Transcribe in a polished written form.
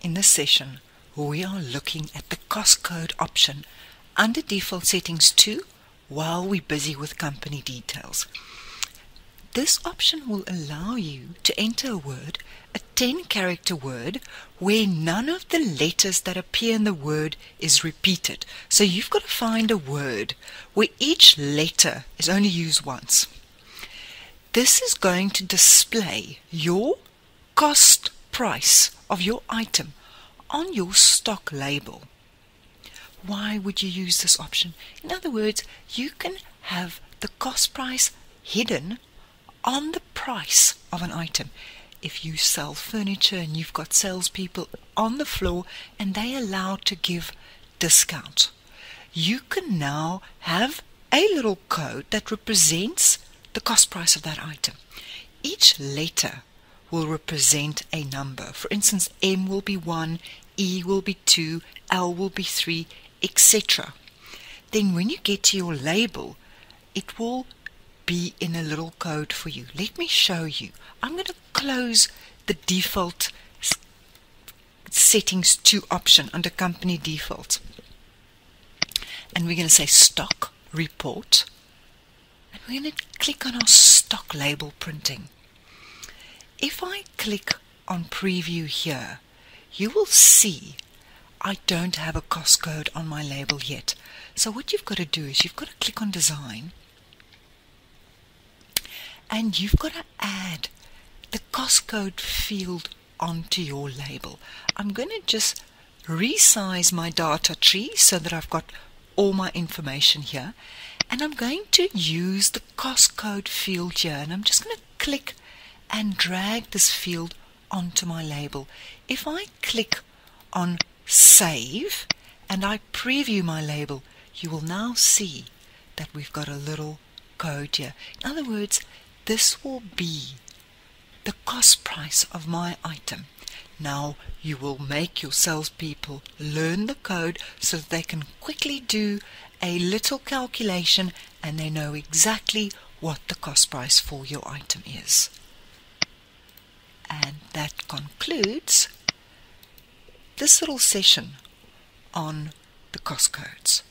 In this session, we are looking at the cost code option under default settings 2 while we're busy with company details. This option will allow you to enter a word, a 10-character word, where none of the letters that appear in the word is repeated. So you've got to find a word where each letter is only used once. This is going to display your cost price of your item on your stock label. Why would you use this option? In other words, you can have the cost price hidden on the price of an item. If you sell furniture and you've got salespeople on the floor and they're allowed to give discount, you can now have a little code that represents the cost price of that item. Each letter will represent a number. For instance, M will be 1, E will be 2, L will be 3, etc. Then when you get to your label, it will be in a little code for you. Let me show you. I'm going to close the default settings 2 option under company default. And we're going to say stock report. And we're going to click on our stock label printing. If I click on preview here, you will see I don't have a cost code on my label yet. So what you've got to do is you've got to click on design, and you've got to add the cost code field onto your label. I'm going to just resize my data tree so that I've got all my information here, and I'm going to use the cost code field here, and I'm just going to click and drag this field onto my label. If I click on save and I preview my label, you will now see that we've got a little code here. In other words, this will be the cost price of my item. Now you will make your salespeople learn the code so that they can quickly do a little calculation and they know exactly what the cost price for your item is. And that concludes this little session on the cost codes.